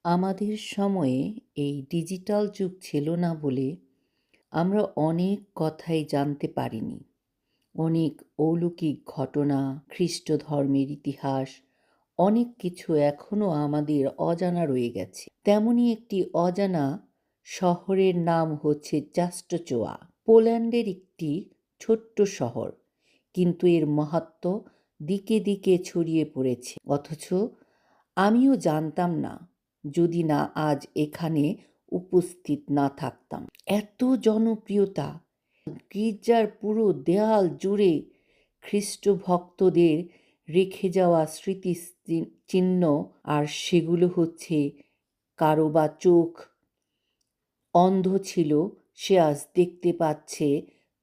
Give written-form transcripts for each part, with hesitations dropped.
আমাদের সময়ে এই ডিজিটাল যুগ ছিল না বলে আমরা অনেক কথাই জানতে পারিনি। অনেক অলৌকিক ঘটনা, খ্রিস্ট ধর্মের ইতিহাস, অনেক কিছু এখনো আমাদের অজানা রয়ে গেছে। তেমনই একটি অজানা শহরের নাম হচ্ছে চাস্টোচোয়া। পোল্যান্ডের একটি ছোট্ট শহর, কিন্তু এর মাহাত্ম্য দিকে দিকে ছড়িয়ে পড়েছে। অথচ আমিও জানতাম না, যদি না আজ এখানে উপস্থিত না থাকতাম। এত জনপ্রিয়তা, গির্জার পুরো দেয়াল জুড়ে খ্রিস্ট ভক্তদের রেখে যাওয়া স্মৃতিচিহ্ন, আর সেগুলো হচ্ছে কারো বা চোখ অন্ধ ছিল, সে আজ দেখতে পাচ্ছে,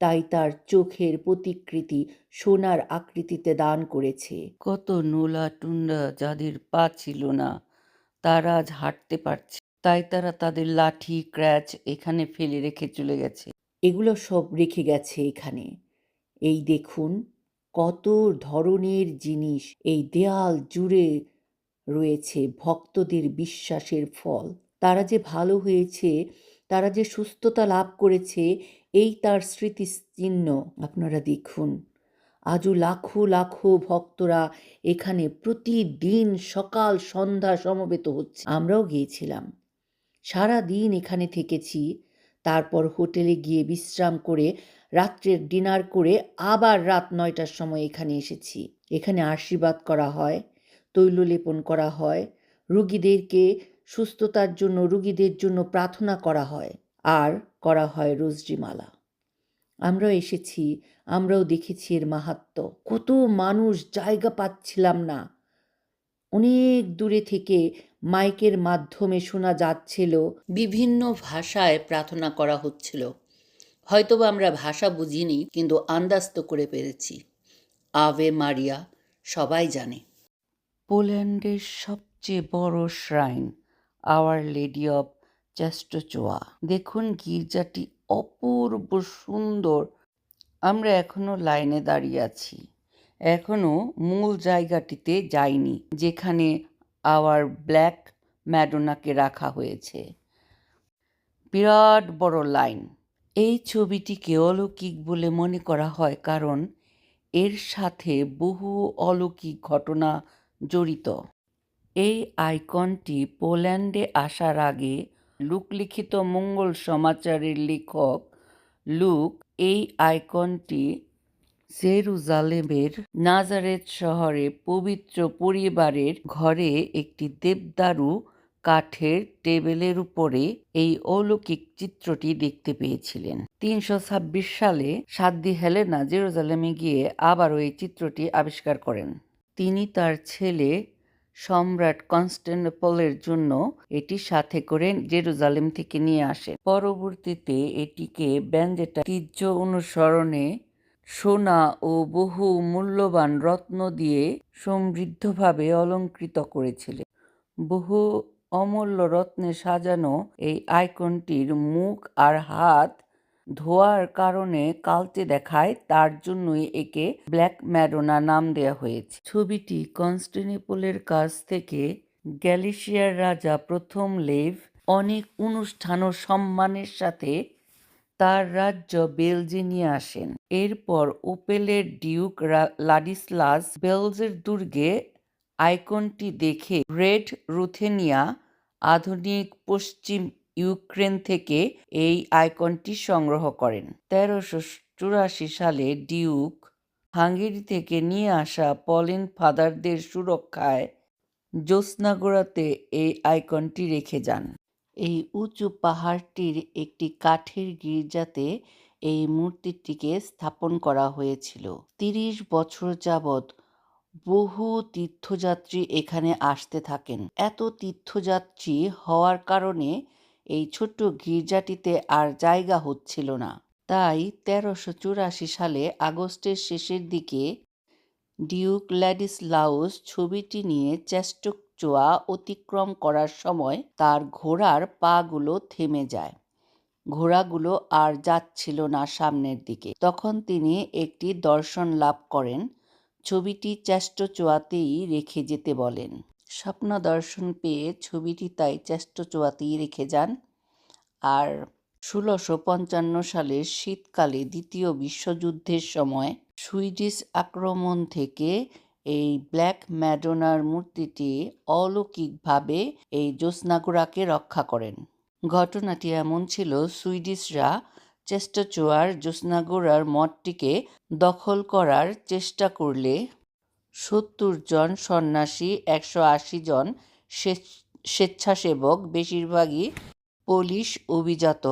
তাই তার চোখের প্রতিকৃতি সোনার আকৃতিতে দান করেছে। কত নোলা টুন্ডা যাদের পা ছিল না, তারা আজ হাঁটতে পারছে, তাই তারা তাদের লাঠি ক্র্যাচ এখানে ফেলে রেখে চলে গেছে। এগুলো সব রেখে গেছে এখানে। এই দেখুন, কত ধরনের জিনিস এই দেয়াল জুড়ে রয়েছে ভক্তদের বিশ্বাসের ফল। তারা যে ভালো হয়েছে, তারা যে সুস্থতা লাভ করেছে, এই তার স্মৃতিচিহ্ন। আপনারা দেখুন, আজও লাখো লাখো ভক্তরা এখানে প্রতিদিন সকাল সন্ধ্যা সমবেত হচ্ছে। আমরাও গিয়েছিলাম, সারা দিন এখানে থেকেছি, তারপর হোটেলে গিয়ে বিশ্রাম করে রাত্রের ডিনার করে আবার রাত ৯টার সময় এখানে এসেছি। এখানে আশীর্বাদ করা হয়, তৈল লেপন করা হয়, রুগীদেরকে সুস্থতার জন্য, রুগীদের জন্য প্রার্থনা করা হয়, আর করা হয় রোজরিমালা। আমরাও এসেছি, আমরাও দেখেছি এর মাহাত্ম্য। কত মানুষ, জায়গা পাচ্ছিলাম না, অনেক দূরে থেকে মাইকের মাধ্যমে শোনা যাচ্ছিল, বিভিন্ন ভাষায় প্রার্থনা করা হচ্ছিল। হয়তোবা আমরা ভাষা বুঝিনি, কিন্তু আন্দাজ তো করে পেরেছি। আভে মারিয়া সবাই জানে। পোল্যান্ডের সবচেয়ে বড় শ্রাইন, আওয়ার লেডি অব চাস্টোচোয়া। দেখুন, গির্জাটি অপূর্ব সুন্দর। আমরা এখনো লাইনে দাঁড়িয়ে আছি, এখনো মূল জায়গাটিতে যাইনি, যেখানে আওয়ার ব্ল্যাক ম্যাডোনাকে রাখা হয়েছে। বিরাট বড় লাইন। এই ছবিটিকে অলৌকিক বলে মনে করা হয় কারণ এর সাথে বহু অলৌকিক ঘটনা জড়িত। এই আইকনটি পোল্যান্ডে আসার আগে লুকলিখিত মঙ্গল সমাচারের লেখক লুক এই আইকনটি জেরুজালেমের নাজারেথ শহরে পবিত্র পরিবারের ঘরে একটি দেবদারু কাঠের টেবিলের উপরে এই অলৌকিক চিত্রটি দেখতে পেয়েছিলেন। 326 সালে সাধ্বী হেলেনা জেরুজালেমে গিয়ে আবারও এই চিত্রটি আবিষ্কার করেন। তিনি তার ছেলে সম্রাট কনস্টান্টিনোপলের জন্য এটি সাথে করে জেরুজালেম থেকে নিয়ে আসেন। পরবর্তীতে এটিকে ব্যান্ডেটা ঐতিহ্য অনুসরণে সোনা ও বহু মূল্যবান রত্ন দিয়ে সমৃদ্ধভাবে অলঙ্কৃত করেছিলেন। বহু অমূল্য রত্নে সাজানো এই আইকনটির মুখ আর হাত ধোয়ার কারণে কালচে দেখায়, তার জন্যই একে ব্ল্যাক ম্যাডোনা নাম দেওয়া হয়েছে। ছবিটি কনস্টান্টিনোপলের কাছ থেকে গ্যালিসিয়ার রাজা প্রথম লেভ অনেক অনুষ্ঠান ও সম্মানের সাথে তার রাজ্য বেলজে নিয়ে আসেন। এরপর ওপেলের ডিউক লাডিস্লাস বেলজের দুর্গে আইকনটি দেখে রেড রুথেনিয়া আধুনিক পশ্চিম ইউক্রেন থেকে এই আইকনটি সংগ্রহ করেন। 1384 সালে ডিউক হাঙ্গেরি থেকে নিয়ে আসা পলিন ফাদারদের সুরক্ষায় জ্যোৎস্নাগোড়াতে এই আইকনটি রেখে যান। এই উঁচু পাহাড়টির একটি কাঠের গির্জাতে এই মূর্তিটিকে স্থাপন করা হয়েছিল। 30 বছর যাবৎ বহু তীর্থযাত্রী এখানে আসতে থাকেন। এত তীর্থযাত্রী হওয়ার কারণে এই ছোট্ট গির্জাটিতে আর জায়গা হচ্ছিল না, তাই 1384 সালে আগস্টের শেষের দিকে ডিউক ল্যাডিস্লাউস ছবিটি নিয়ে চাস্টোচোয়া অতিক্রম করার সময় তার ঘোড়ার পাগুলো থেমে যায়। ঘোড়াগুলো আর যাচ্ছিল না সামনের দিকে। তখন তিনি একটি দর্শন লাভ করেন, ছবিটি চাস্টোচোয়াতেই রেখে যেতে বলেন। স্বপ্ন দর্শন পেয়ে ছবিটি তাই চেষ্টচোয়াতেই রেখে যান। আর 1655 সালের শীতকালে দ্বিতীয় বিশ্বযুদ্ধের সময় সুইডিশ আক্রমণ থেকে এই ব্ল্যাক ম্যাডোনার মূর্তিটি অলৌকিকভাবে এই জ্যোৎস্নাগোরাকে রক্ষা করেন। ঘটনাটি এমন ছিল, সুইডিশরা চেষ্টচোয়ার জ্যোৎস্নাগোরার মঠটিকে দখল করার চেষ্টা করলে 70 জন সন্ন্যাসী, 180 জন স্বেচ্ছাসেবক, বেশিরভাগই পোলিশ অভিজাত,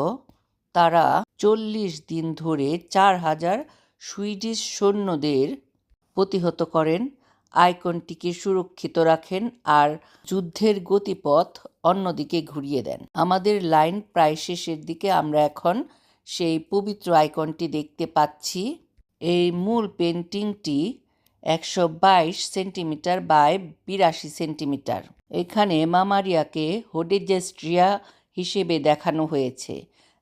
তারা 40 দিন ধরে 4000 সুইডিশ সৈন্যদের প্রতিহত করেন, আইকনটিকে সুরক্ষিত রাখেন আর যুদ্ধের গতিপথ অন্যদিকে ঘুরিয়ে দেন। আমাদের লাইন প্রায় শেষের দিকে। আমরা এখন সেই পবিত্র আইকনটি দেখতে পাচ্ছি। এই মূল পেন্টিংটি 122 সেন্টিমিটার বাই 82 সেন্টিমিটার। এখানে মা মারিয়াকে হোডেজেস্ট্রিয়া হিসেবে দেখানো হয়েছে,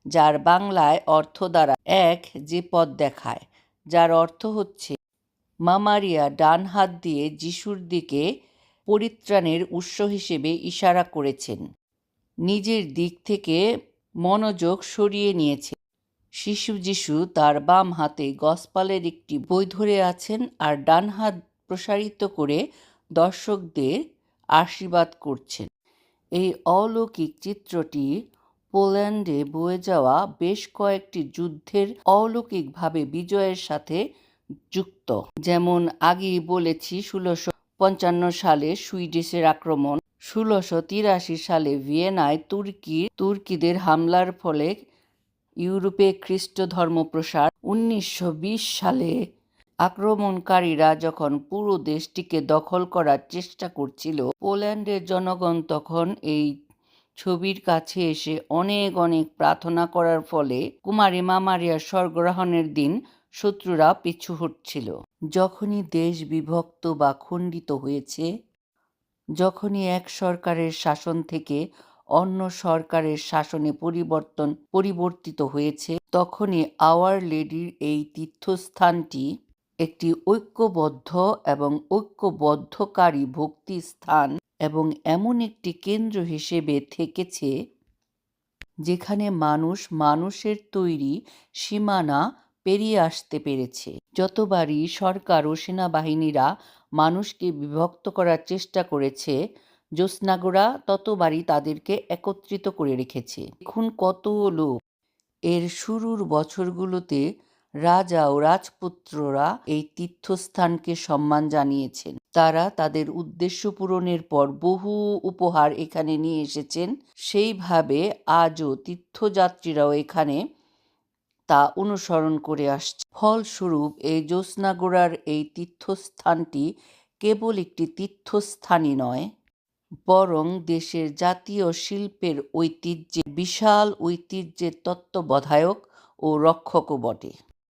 যার বাংলায় অর্থ দ্বারা এক যে পদ দেখায়, যার অর্থ হচ্ছে মা মারিয়া ডান হাত দিয়ে যিশুর দিকে পরিত্রাণের উৎস হিসেবে ইশারা করেছেন, নিজের দিক থেকে মনোযোগ সরিয়ে নিয়েছে। শিশু যিশু তার বাম হাতে গসপালের একটি বই ধরে আছেন আর ডান হাত প্রসারিত করে দর্শকদের আশীর্বাদ করছেন। এই অলৌকিক চিত্রটি পোল্যান্ডে বয়ে যাওয়া বেশ কয়েকটি যুদ্ধের অলৌকিকভাবে বিজয়ের সাথে যুক্ত। যেমন আগেই বলেছি, 1655 সালে সুইডিশের আক্রমণ, 1683 সালে ভিয়েনায় তুর্কিদের হামলার ফলে ইউরোপে খ্রিস্ট ধর্ম প্রসার, 1920 সালে আক্রমণকারীরা যখন পুরো দেশটিকে দখল করার চেষ্টা করছিল, পোল্যান্ডের জনগণ তখন এই ছবির কাছে এসে অনেক অনেক প্রার্থনা করার ফলে কুমারী মা মারিয়ার স্বর্গগ্রহণের দিন শত্রুরা পিছু হটছিল। যখনই দেশ বিভক্ত বা খণ্ডিত হয়েছে, যখনই এক সরকারের শাসন থেকে অন্য সরকারের শাসনে পরিবর্তিত হয়েছে, তখনই আওয়ার লেডির এই তীর্থস্থানটি একটি ঐক্যবদ্ধ এবং ঐক্যবদ্ধকারী ভক্তি স্থান এবং এমন একটি কেন্দ্র হিসেবে থেকেছে যেখানে মানুষ মানুষের তৈরি সীমানা পেরিয়ে আসতে পেরেছে। যতবারই সরকার ও সেনাবাহিনীরা মানুষকে বিভক্ত করার চেষ্টা করেছে, জ্যোৎস্নাগোরা ততবারই তাদেরকে একত্রিত করে রেখেছে। দেখুন কত লোক। এর শুরুর বছরগুলোতে রাজা ও রাজপুত্ররা এই তীর্থস্থানকে সম্মান জানিয়েছেন। তারা তাদের উদ্দেশ্য পূরণের পর বহু উপহার এখানে নিয়ে এসেছেন। সেইভাবে আজও তীর্থযাত্রীরাও এখানে তা অনুসরণ করে আসছে। ফলস্বরূপ এই জ্যোৎস্নাগোরার এই তীর্থস্থানটি কেবল একটি তীর্থস্থানই নয়, বরং দেশের জাতীয় শিল্পের ঐতিহ্যে বিশাল ঐতিহ্যের তত্ত্বাবধায়ক ও রক্ষকও বটে।